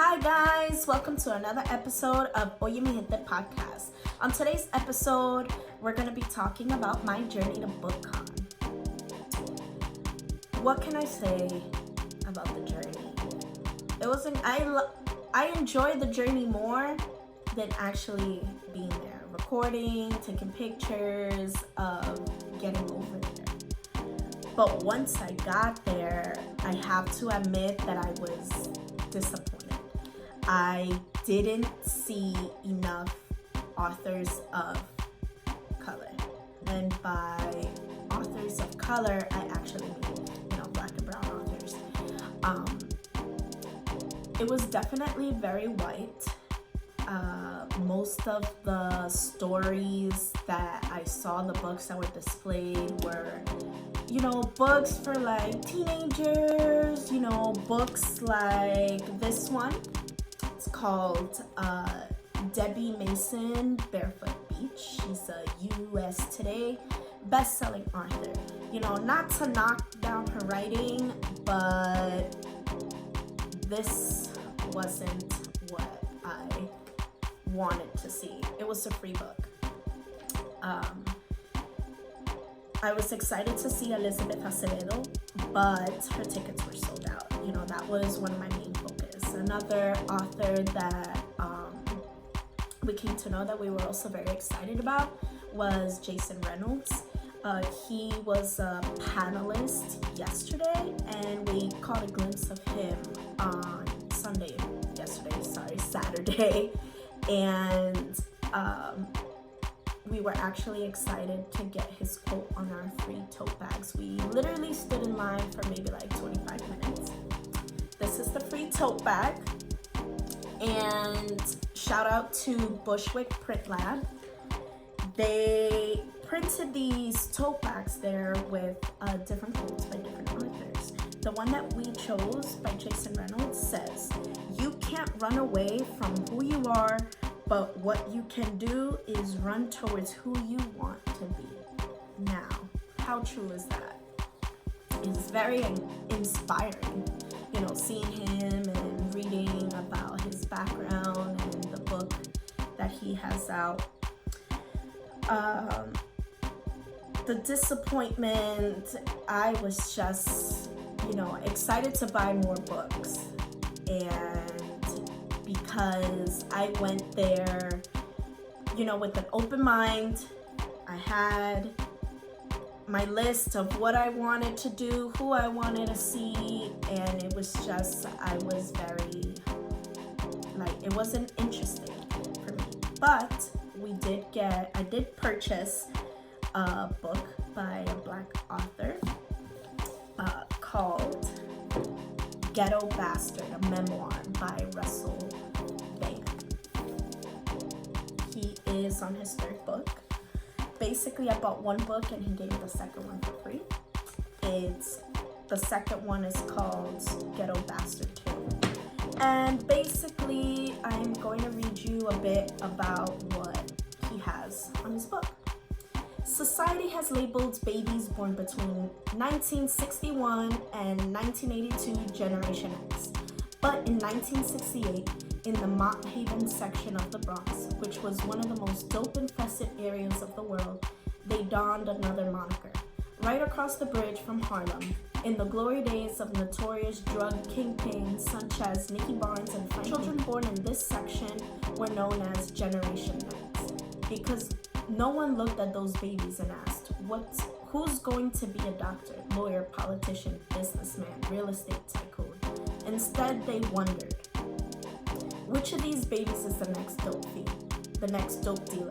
Hi guys, welcome to another episode of OMG podcast. On today's episode, we're going to be talking about my journey to BookCon. What can I say about the journey? I enjoyed the journey more than actually being there, recording, taking pictures of getting over there. But once I got there, I have to admit that I was disappointed. I didn't see enough authors of color. And by authors of color, I actually mean, Black and brown authors. It was definitely very white. Most of the stories that I saw, the books that were displayed were, books for like teenagers, books like this one. It's called Debbie Mason, Barefoot Beach. She's a U.S. Today best-selling author. Not to knock down her writing, but this wasn't what I wanted to see. It was a free book. I was excited to see Elizabeth Acevedo, but her tickets were sold out. That was one of my main focus. Another author that we came to know that we were also very excited about was Jason Reynolds. He was a panelist yesterday, and we caught a glimpse of him on Saturday. And we were actually excited to get his quote on our free tote bags. We literally stood in line for maybe like 25 minutes. This is the free tote bag. And shout out to Bushwick Print Lab. They printed these tote bags there with different quotes by different authors. The one that we chose by Jason Reynolds says, "You can't run away from who you are, but what you can do is run towards who you want to be." Now, how true is that? It's very inspiring, seeing him and reading about his background and the book that he has out. The disappointment, I was just, excited to buy more books. And because I went there, with an open mind, I had my list of what I wanted to do, who I wanted to see, and it was just, I was very, it wasn't interesting for me. But I did purchase a book by a Black author called Ghetto Bastard, a memoir by Russell Band. He is on his third book. Basically, I bought one book and he gave me the second one for free. The second one is called Ghetto Bastard 2. And basically, I'm going to read you a bit about what he has on his book. Society has labeled babies born between 1961 and 1982 Generation X. But in 1968, in the Mott Haven section of the Bronx, which was one of the most dope-infested areas of the world, they donned another moniker. Right across the bridge from Harlem, in the glory days of notorious drug kingpins such as Nicky Barnes and Frank, children born in this section were known as Generation X, because no one looked at those babies and asked, who's going to be a doctor, lawyer, politician, businessman, real estate tycoon? Instead, they wondered, which of these babies is the next dope fiend, the next dope dealer,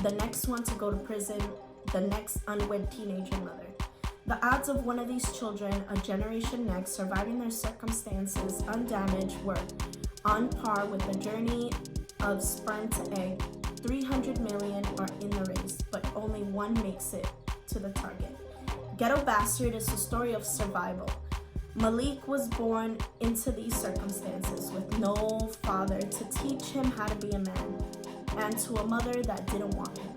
the next one to go to prison, the next unwed teenager mother? The odds of one of these children, a Generation Next, surviving their circumstances undamaged were on par with the journey of sperm to egg. 300 million are in the race, but only one makes it to the target. Ghetto Bastard is a story of survival. Malik was born into these circumstances with no father to teach him how to be a man, and to a mother that didn't want him.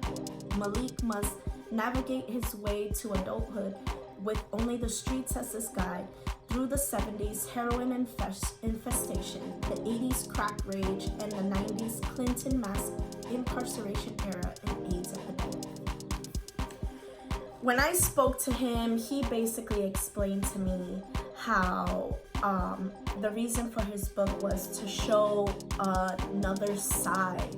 Malik must navigate his way to adulthood with only the streets as his guide, through the 70s heroin infestation, the 80s crack rage, and the 90s Clinton mass incarceration era and AIDS epidemic. When I spoke to him, he basically explained to me how the reason for his book was to show another side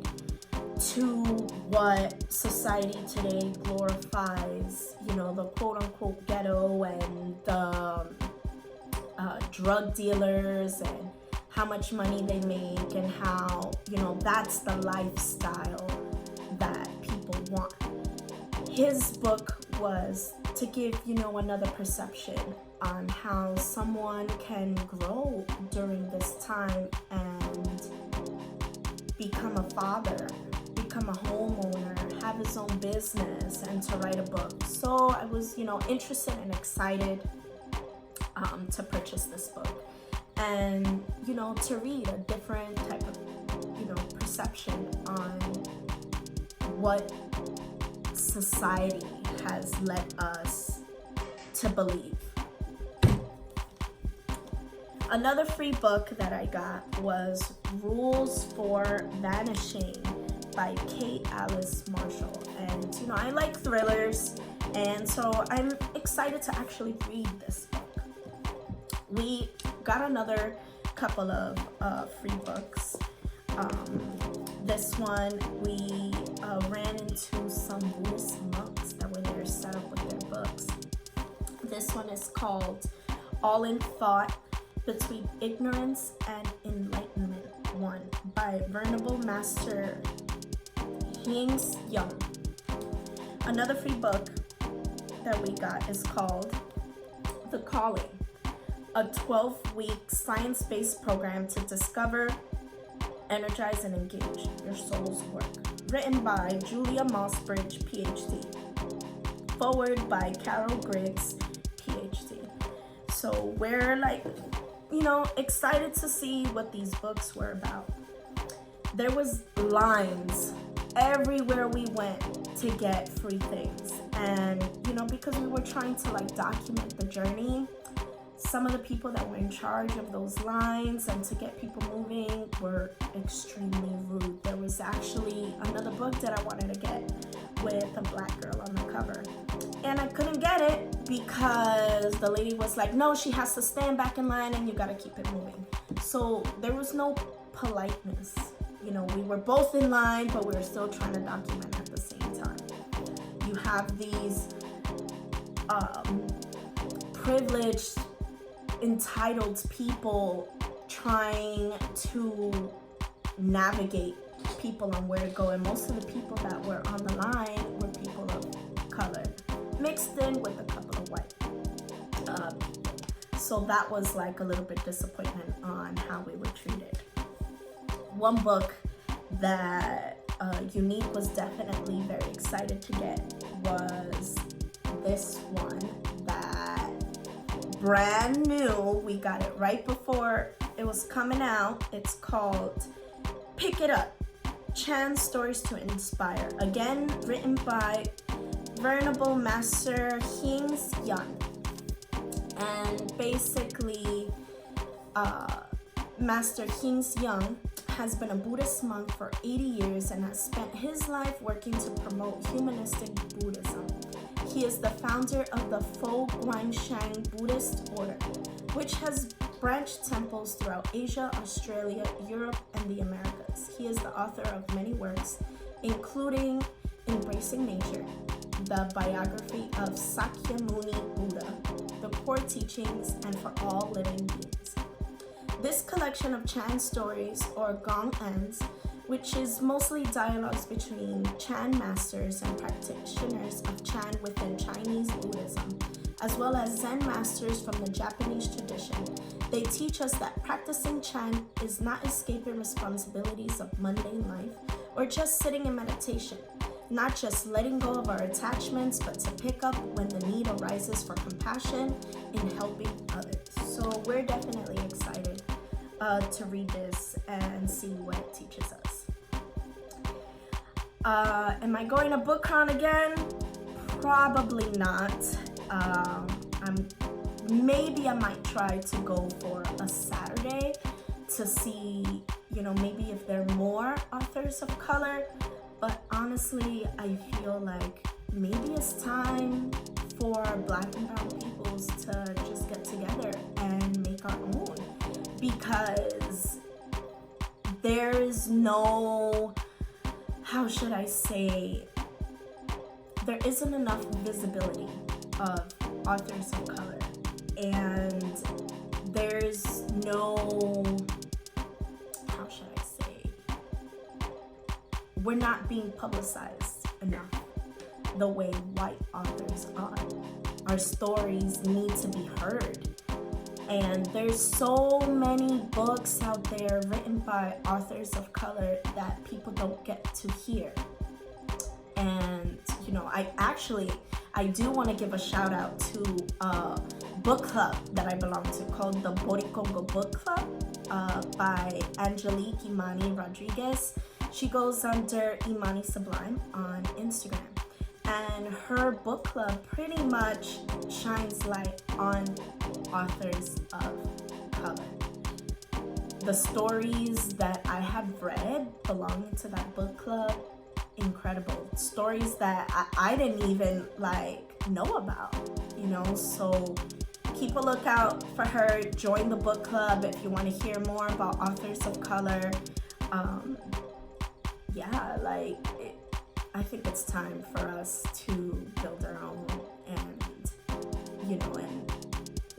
to what society today glorifies, you know, the quote-unquote ghetto and the drug dealers and how much money they make and how, you know, that's the lifestyle that people want. His book was to give, you know, another perception on how someone can grow during this time and become a father, become a homeowner, have his own business, and to write a book. So I was, you know, interested and excited to purchase this book and, you know, to read a different type of, you know, perception on what society has led us to believe. Another free book that I got was Rules for Vanishing by Kate Alice Marshall. And, you know, I like thrillers, and so I'm excited to actually read this book. We got another couple of free books. This one, we ran into some Buddhist monks that were there set up with their books. This one is called All in Thought, Between Ignorance and Enlightenment 1 by Venerable Master Hings Young. Another free book that we got is called The Calling, a 12-week science-based program to discover, energize, and engage your soul's work. Written by Julia Mossbridge, PhD. Forward by Carol Griggs, PhD. So we're like, you know, excited to see what these books were about. There was lines everywhere we went to get free things. And, you know, because we were trying to like document the journey, some of the people that were in charge of those lines and to get people moving were extremely rude. There was actually another book that I wanted to get with a black girl on the cover, and I couldn't get it because the lady was like, no, she has to stand back in line and you gotta keep it moving. So there was no politeness. You know, we were both in line, but we were still trying to document at the same time. You have these privileged, entitled people trying to navigate people on where to go, and most of the people that were on the line were people of color mixed in with a couple of white people. So that was like a little bit disappointment on how we were treated. One book that Unique was definitely very excited to get was this one that brand new. We got it right before it was coming out. It's called Pick It Up, Chan Stories to Inspire. Again, written by Venerable Master Hings Young. And basically, Master Hings Young has been a Buddhist monk for 80 years and has spent his life working to promote humanistic Buddhism. He is the founder of the Fo Guanshang Buddhist Order, which has branched temples throughout Asia, Australia, Europe, and the Americas. He is the author of many works, including Embracing Nature, the biography of Sakyamuni Buddha, the core teachings, and for all living beings. This collection of Chan stories, or Gong Ens, which is mostly dialogues between Chan masters and practitioners of Chan within Chinese Buddhism, as well as Zen masters from the Japanese tradition. They teach us that practicing Chan is not escaping responsibilities of mundane life or just sitting in meditation, not just letting go of our attachments, but to pick up when the need arises for compassion in helping others. So we're definitely excited to read this and see what it teaches us. Am I going to BookCon again? Probably not. I maybe I might try to go for a Saturday to see, maybe if there are more authors of color. But honestly, I feel like maybe it's time for Black and brown peoples to just get together and make our own, because there's no, how should I say, there isn't enough visibility of authors of color, and there's no, how should I say, we're not being publicized enough the way white authors are. Our stories need to be heard. And there's so many books out there written by authors of color that people don't get to hear. And, I do want to give a shout out to a book club that I belong to called the Boricongo Book Club by Angelique Imani Rodriguez. She goes under Imani Sublime on Instagram. And her book club pretty much shines light on authors of color. The stories that I have read belonging to that book club, incredible. Stories that I didn't even know about, so keep a lookout for her. Join the book club if you want to hear more about authors of color. I think it's time for us to build our own, and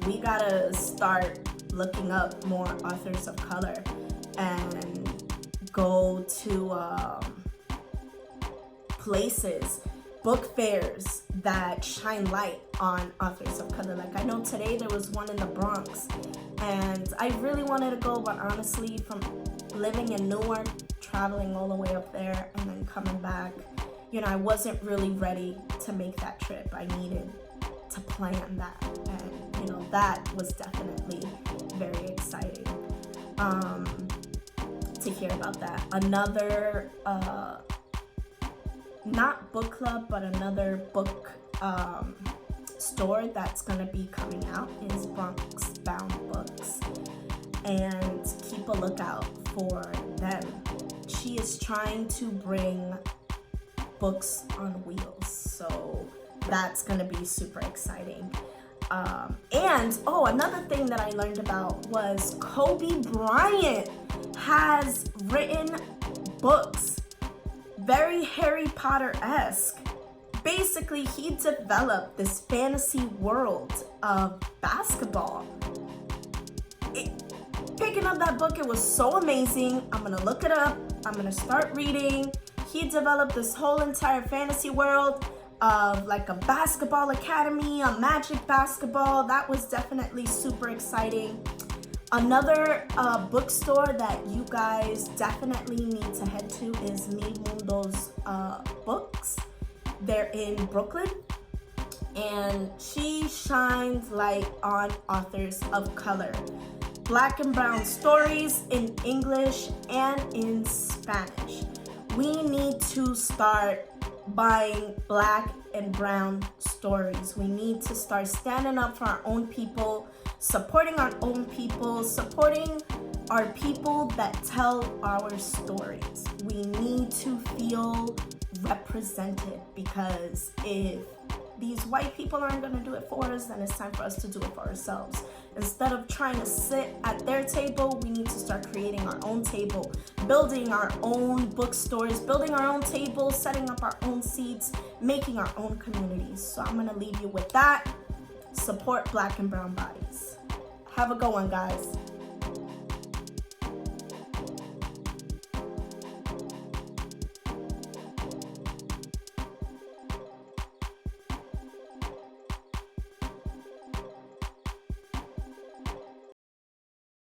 we gotta start looking up more authors of color and go to places, book fairs that shine light on authors of color. I know today there was one in the Bronx, and I really wanted to go, but honestly, from living in Newark, traveling all the way up there and then coming back, I wasn't really ready to make that trip. I needed to plan that, and that was definitely very exciting to hear about that. Another not book club, but another book store that's gonna be coming out is Bronx Bound Books, and keep a lookout for them. She is trying to bring books on wheels, so that's gonna be super exciting. Another thing that I learned about was Kobe Bryant has written books, very Harry Potter-esque. Basically, he developed this fantasy world of basketball. Picking up that book, it was so amazing. I'm gonna look it up. I'm gonna start reading. He developed this whole entire fantasy world of a basketball academy, a magic basketball. That was definitely super exciting. Another bookstore that you guys definitely need to head to is Mi Mundo's Books. They're in Brooklyn, and she shines light on authors of color. Black and brown stories in English and in Spanish. We need to start buying Black and brown stories. We need to start standing up for our own people, supporting our own people, supporting our people that tell our stories. We need to feel represented, because if these white people aren't going to do it for us, then it's time for us to do it for ourselves. Instead of trying to sit at their table, we need to start creating our own table, building our own bookstores, building our own tables, setting up our own seats, making our own communities. So I'm going to leave you with that. Support Black and brown bodies. Have a good one, guys.